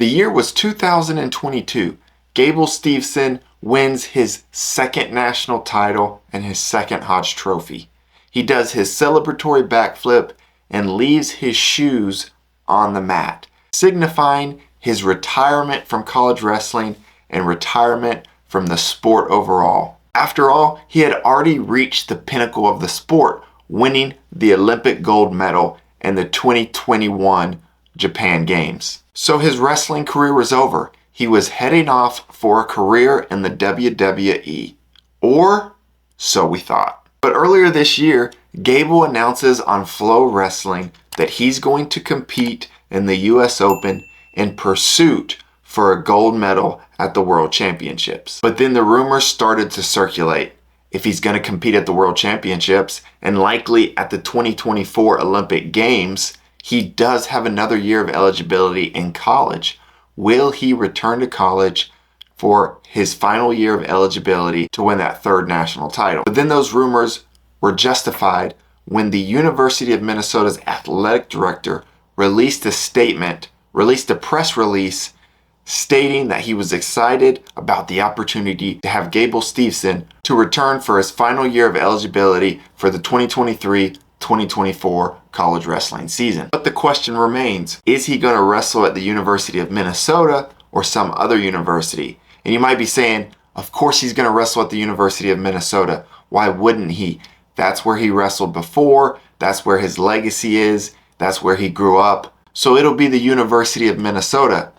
The year was 2022. Gable Steveson wins his second national title and his second Hodge Trophy. He does his celebratory backflip and leaves his shoes on the mat, signifying his retirement from college wrestling and retirement from the sport overall. After all, he had already reached the pinnacle of the sport, winning the Olympic gold medal in the 2021 Japan Games. So his wrestling career was over. He was heading off for a career in the WWE. Or so we thought. But earlier this year, Gable announces on Flow Wrestling that he's going to compete in the US Open in pursuit for a gold medal at the World Championships. But then the rumors started to circulate. If he's going to compete at the World Championships and likely at the 2024 Olympic Games, he does have another year of eligibility in college. Will he return to college for his final year of eligibility to win that third national title? But then those rumors were justified when the University of Minnesota's athletic director released a press release stating that he was excited about the opportunity to have Gable Steveson to return for his final year of eligibility for the 2023-2024 college wrestling season. But the question remains, is he going to wrestle at the University of Minnesota or some other university? And you might be saying, of course he's going to wrestle at the University of Minnesota. Why wouldn't he? That's where he wrestled before. That's where his legacy is. That's where he grew up. So it'll be the University of Minnesota.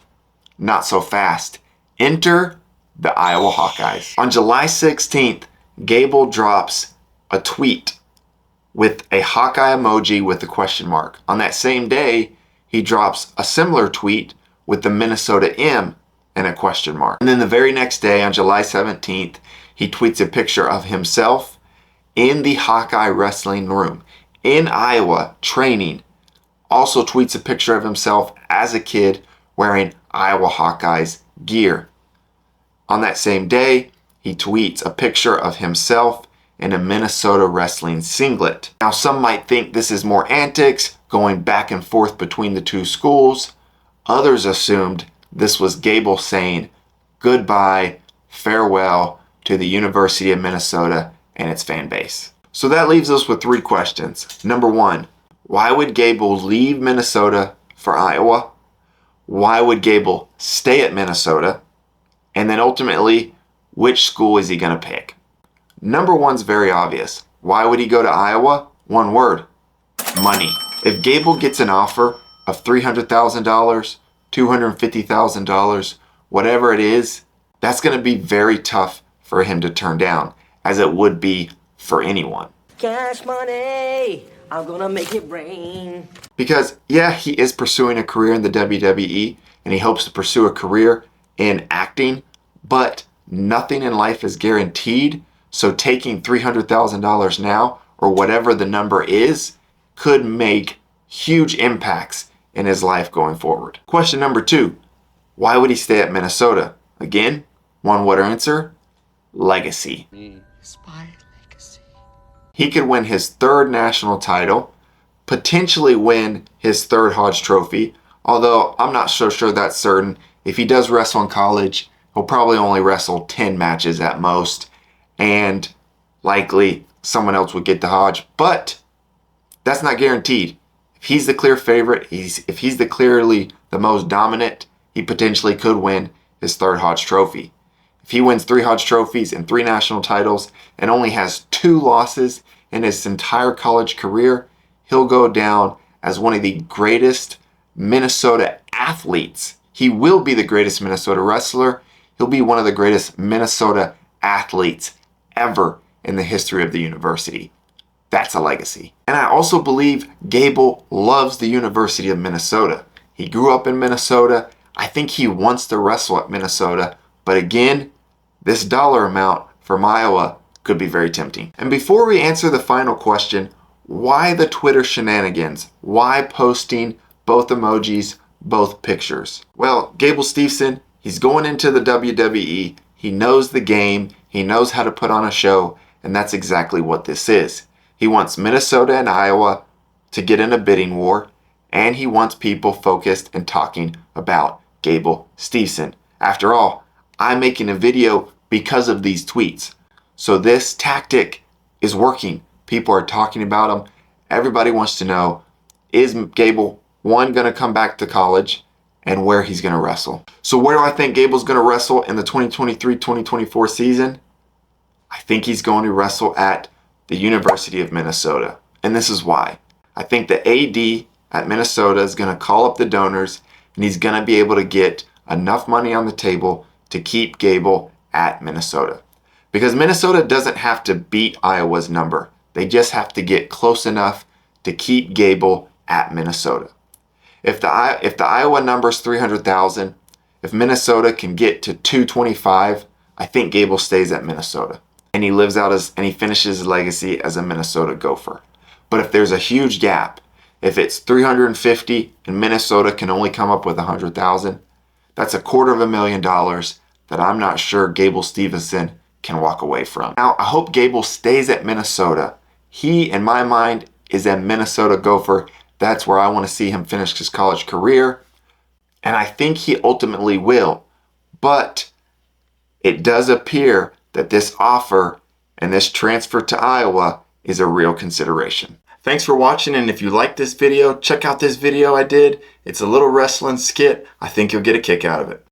Not so fast. Enter the Iowa Hawkeyes. On July 16th, Gable drops a tweet with a Hawkeye emoji with a question mark. On that same day, he drops a similar tweet with the Minnesota M and a question mark. And then the very next day, on July 17th, he tweets a picture of himself in the Hawkeye wrestling room in Iowa training. Also tweets a picture of himself as a kid wearing Iowa Hawkeyes gear. On that same day, he tweets a picture of himself in a Minnesota wrestling singlet. Now, some might think this is more antics, going back and forth between the two schools. Others assumed this was Gable saying goodbye, farewell to the University of Minnesota and its fan base. So that leaves us with three questions. Number one, why would Gable leave Minnesota for Iowa? Why would Gable stay at Minnesota? And then ultimately, which school is he going to pick? Number one's very obvious. Why would he go to Iowa? One word, money. If Gable gets an offer of $300,000, $250,000, whatever it is, that's going to be very tough for him to turn down, as it would be for anyone. Cash money, I'm gonna make it rain. Because, yeah, he is pursuing a career in the WWE, and he hopes to pursue a career in acting, but nothing in life is guaranteed. So taking $300,000 now, or whatever the number is, could make huge impacts in his life going forward. Question number two, why would he stay at Minnesota? Again, one word answer, legacy. Inspired legacy. He could win his third national title, potentially win his third Hodge Trophy, although I'm not so sure that's certain. If he does wrestle in college, he'll probably only wrestle 10 matches at most, and likely someone else would get the Hodge, but that's not guaranteed. If he's the clear favorite, if he's clearly the most dominant, he potentially could win his third Hodge Trophy. If he wins 3 Hodge Trophies and 3 national titles and only has 2 losses in his entire college career, he'll go down as one of the greatest Minnesota athletes. He will be the greatest Minnesota wrestler. He'll be one of the greatest Minnesota athletes ever in the history of the university. That's a legacy. And I also believe Gable loves the University of Minnesota. He grew up in Minnesota. I think he wants to wrestle at Minnesota. But again, this dollar amount from Iowa could be very tempting. And before we answer the final question, why the Twitter shenanigans? Why posting both emojis, both pictures? Well, Gable Steveson, he's going into the WWE. He knows the game. He knows how to put on a show. And that's exactly what this is. He wants Minnesota and Iowa to get in a bidding war. And he wants people focused and talking about Gable Steveson. After all, I'm making a video because of these tweets. So this tactic is working. People are talking about him. Everybody wants to know, is Gable, one, going to come back to college, and where he's going to wrestle. So where do I think Gable's going to wrestle in the 2023-2024 season? I think he's going to wrestle at the University of Minnesota. And this is why. I think the AD at Minnesota is going to call up the donors, and he's going to be able to get enough money on the table to keep Gable at Minnesota. Because Minnesota doesn't have to beat Iowa's number. They just have to get close enough to keep Gable at Minnesota. If the Iowa number is 300,000, if Minnesota can get to 225, I think Gable stays at Minnesota. And he lives out and he finishes his legacy as a Minnesota Gopher. But if there's a huge gap, if it's 350 and Minnesota can only come up with 100,000, that's $250,000 that I'm not sure Gable Steveson can walk away from. Now, I hope Gable stays at Minnesota. He, in my mind, is a Minnesota Gopher. That's where I want to see him finish his college career. And I think he ultimately will. But it does appear that this offer and this transfer to Iowa is a real consideration. Thanks for watching, and if you like this video, check out this video I did. It's a little wrestling skit. I think you'll get a kick out of it.